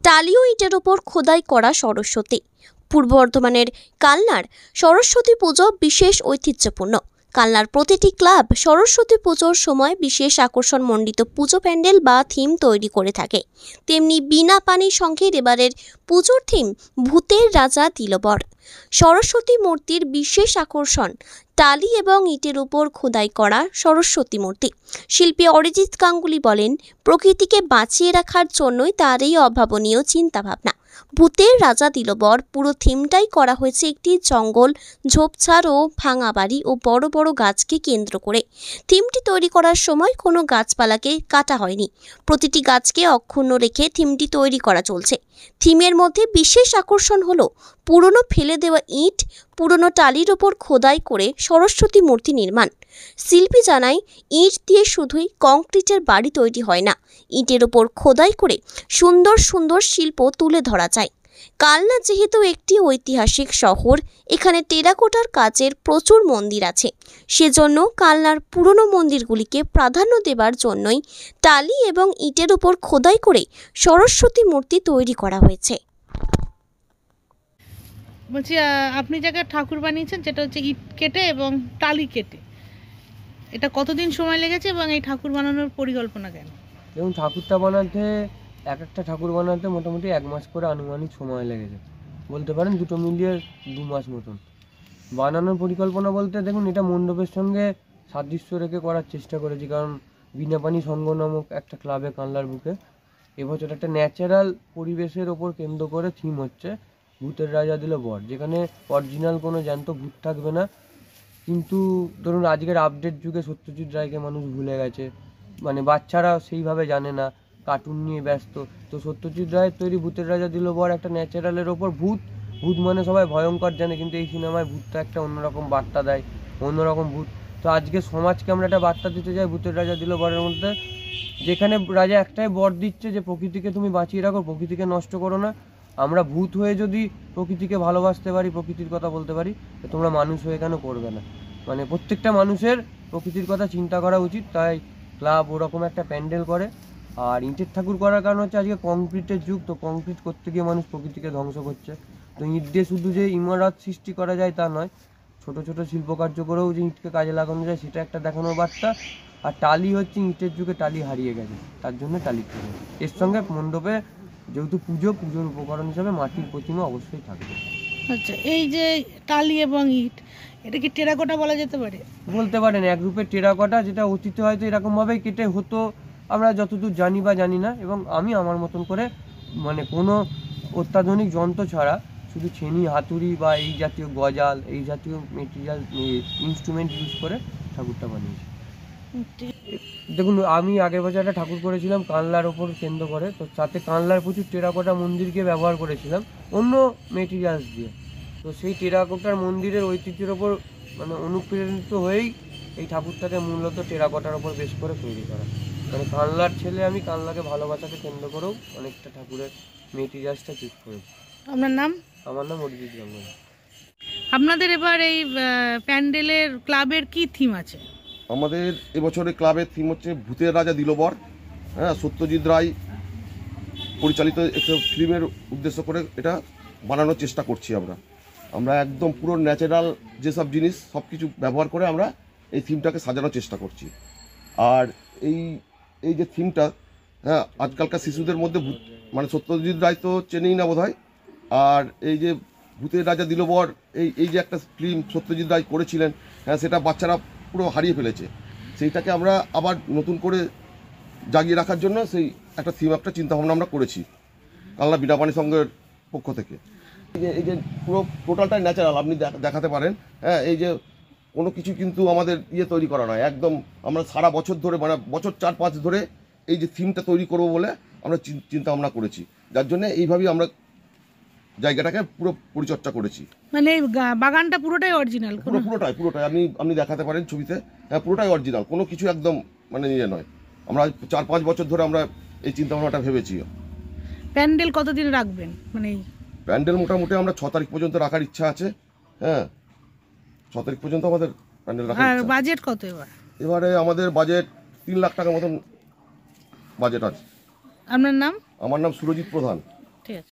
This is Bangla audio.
টালি ও ইটের ওপর খোদাই করা সরস্বতী। পূর্ব বর্ধমানের কালনার সরস্বতী পুজো বিশেষ ঐতিহ্যপূর্ণ। কালনার প্রতিটি ক্লাব সরস্বতী পুজোর সময় বিশেষ আকর্ষণ মণ্ডিত পুজো প্যান্ডেল বা থিম তৈরি করে থাকে। তেমনি বিনা পানি সংঘের এবারের পুজোর থিম ভূতের রাজা দিল বর। সরস্বতী মূর্তির বিশেষ আকর্ষণ টালি এবং ইটের উপর খোদাই করা সরস্বতী মূর্তি। শিল্পী অরিজিৎ গাঙ্গুলি বলেন, প্রকৃতিকে বাঁচিয়ে রাখার জন্যই তার এই অভাবনীয় চিন্তাভাবনা। ভূতের রাজা দিল বর পুরো থিমটাই করা হয়েছে একটি জঙ্গল, ঝোপঝাড় ও ভাঙা বাড়ি ও বড় বড় গাছকে কেন্দ্র করে। থিমটি তৈরি করার সময় কোনো গাছপালাকে কাটা হয়নি। প্রতিটি গাছকে অক্ষুণ্ণ রেখে থিমটি তৈরি করা চলছে। থিমের মধ্যে বিশেষ আকর্ষণ হলো পুরনো ফেলে দেওয়া ইট, পুরনো টালির ওপর খোদাই করে সরস্বতী মূর্তি নির্মাণ। শিল্পী জানায়, ইট দিয়ে শুধুই কংক্রিটের বাড়ি তৈরি হয় না, ইটের ওপর খোদাই করে সুন্দর সুন্দর শিল্প তুলে ধরা যায়। কালনা যেহেতু একটি ঐতিহাসিক শহর, এখানে টেরাকোটার কাজের প্রচুর মন্দির আছে। সেজন্য কালনার পুরনো মন্দিরগুলিকে প্রাধান্য দেবার জন্যই টালি এবং ইটের উপর খোদাই করে সরস্বতী মূর্তি তৈরি করা হয়েছে। বলছি, আপনি জায়গায় ঠাকুর বানিয়েছেন যেটা হচ্ছে ইট কেটে এবং টালি কেটে, এটা কতদিন সময় লেগেছে এবং এই ঠাকুর বানানোর পরিকল্পনা কেন? এবং ঠাকুরটা বানাতে একটা ঠাকুর বানাতে মোটামুটি 1 মাস করে আনুমানিক সময় লেগেছে, বলতে পারেন দুটো মিলিয়ে 2 মাস মতন। বানানোর পরিকল্পনা বলতে দেখুন, এটা মণ্ডপের সঙ্গে সাদৃশ্য রেখে করার চেষ্টা করেছি, কারণ বিনাপানি সংঘ নামক একটা ক্লাবে কানলার বুকে এবছর একটা ন্যাচারাল পরিবেশের ওপর কেন্দ্র করে থিম হচ্ছে ভূতের রাজা দিল বর, যেখানে অরিজিনাল কোনো জ্যান্ত ভূত থাকবে না। কিন্তু ধরুন আজকের আপডেট যুগে সত্যজিৎ রায়কে মানুষ ভুলে গেছে, মানে বাচ্চারা সেইভাবে জানে না, কার্টুন নিয়ে ব্যস্ত। তো সত্যজিৎ রায়ের তৈরি ভূতের রাজা দিল বর একটা ন্যাচারালের ওপর ভূত মানে সবাই ভয়ঙ্কর জানে, কিন্তু এই সিনেমায় ভূতটা একটা অন্যরকম বার্তা দেয়, অন্যরকম ভূত। তো আজকে সমাজকে আমরা একটা বার্তা দিতে চাই ভূতের রাজা দিল বরের মধ্যে, যেখানে রাজা একটাই বর দিচ্ছে যে প্রকৃতিকে তুমি বাঁচিয়ে রাখো, প্রকৃতিকে নষ্ট করো না। আমরা ভূত হয়ে যদি প্রকৃতিকে ভালোবাসতে পারি, প্রকৃতির কথা বলতে পারি, তো তোমরা মানুষ হয়ে কেন করবে না? মানে প্রত্যেকটা মানুষের প্রকৃতির কথা চিন্তা করা উচিত। তাই ক্লাব ওরকম একটা প্যান্ডেল করে। আর ইটের ঠাকুর করার কারণ হচ্ছে আজকে কংক্রিটের যুগ, তো কংক্রিট করতে গিয়ে মানুষ প্রকৃতিকে ধ্বংস করছে। তো ইট দিয়ে শুধু যে ইমারত সৃষ্টি করা যায় তা নয়, ছোট ছোট শিল্পকার্য করেও যে ইটকে কাজে লাগানো যায় সেটা একটা দেখানোর বার্তা। আর টালি হচ্ছে ইটের যুগে টালি হারিয়ে গেছে, তার জন্য টালি পুজো। এর সঙ্গে মণ্ডপে যেহেতু পুজোর উপকরণ হিসাবে মাটির প্রতিমা অবশ্যই থাকবে। আচ্ছা, এই যে টালি এবং ইট, এটা কি টেরাকোটা বলা যেতে পারে? বলতে পারেন এক রূপের টেরাকোটা, যেটা অতীতে হয়তো এরকমভাবেই কেটে হতো, আমরা যতদূর জানি বা জানি না। এবং আমি আমার মতন করে, মানে কোনো অত্যাধুনিক যন্ত্র ছাড়া শুধু ছেনি, হাতুড়ি বা এই জাতীয় গজাল, এই জাতীয় মেটেরিয়াল ইনস্ট্রুমেন্ট ইউজ করে ঠাকুরটা বানিয়েছি। দেখুন, আমি আগের বছর একটা ঠাকুর করেছিলাম কানলার ওপর কেন্দ্র করে, তো তাতে কানলার প্রচুর টেরাকোটা মন্দিরকে ব্যবহার করেছিলাম অন্য মেটেরিয়ালস দিয়ে। তো সেই টেরাকোটার মন্দিরের ঐতিহ্যের ওপর মানে অনুপ্রেরিত হয়েই এই ঠাকুরটাকে মূলত টেরাকোটার ওপর বেশ করে তৈরি করা। মানে কানলার ছেলে আমি, কানলাকে ভালোবাসাকে কেন্দ্র করেও অনেকটা ঠাকুরের মেটেরিয়ালসটা চুজ করেছি। আপনার নাম? আমার নাম অরিজিৎ গাঙ্গুলি। আপনাদের এবার এই প্যান্ডেলের ক্লাবের কি থিম আছে? আমাদের এবছরের ক্লাবের থিম হচ্ছে ভূতের রাজা দিল বর। হ্যাঁ, সত্যজিৎ রায় পরিচালিত একটা ফিল্মের উদ্দেশ্য করে এটা বানানোর চেষ্টা করছি। আমরা একদম পুরো ন্যাচারাল যেসব জিনিস সব কিছু ব্যবহার করে আমরা এই থিমটাকে সাজানোর চেষ্টা করছি। আর এই যে থিমটা, হ্যাঁ, আজকালকার শিশুদের মধ্যে মানে সত্যজিৎ রায় তো চেনেই না বোধ হয়। আর এই যে ভূতের রাজা দিল বর, এই যে একটা ফিল্ম সত্যজিৎ রায় করেছিলেন, হ্যাঁ, সেটা বাচ্চারা পুরো হারিয়ে ফেলেছে। সেইটাকে আমরা আবার নতুন করে জাগিয়ে রাখার জন্য সেই একটা থিম, একটা চিন্তাভাবনা আমরা করেছি কালনা বিনাপানি সংঘের পক্ষ থেকে। এই যে পুরো টোটালটাই ন্যাচারাল আপনি দেখাতে পারেন। হ্যাঁ, এই যে কোনো কিছু কিন্তু আমাদের তৈরি করা নয়, একদম আমরা সারা বছর ধরে, মানে বছর 4-5 ধরে এই যে থিমটা তৈরি করব বলে আমরা চিন্তা ভাবনা করেছি, যার জন্য এইভাবেই আমরা জায়গাটাকে পুরো পরিচর্যা করেছি। মানে বাগানটা পুরোটাই অরিজিনাল? পুরোটাই আপনি দেখাতে পারেন ছবিতে। হ্যাঁ, পুরোটাই অরিজিনাল, কোনো কিছু একদম মানে নিয়ে নয়। আমরা 4-5 বছর ধরে আমরা এই চিন্তা ভাবনাটা ভেবেছি। প্যান্ডেল কতদিন রাখবেন? মানে প্যান্ডেল মোটামুটি আমরা 6 তারিখ পর্যন্ত রাখার ইচ্ছা আছে। হ্যাঁ, 6 তারিখ পর্যন্ত আমাদের প্যান্ডেল রাখার ইচ্ছা। আর বাজেট কত এবারে আমাদের বাজেট 3 লাখ টাকার মতন বাজেট আছে। আপনার নাম? আমার নাম সুরজিৎ প্রধান। ঠিক আছে।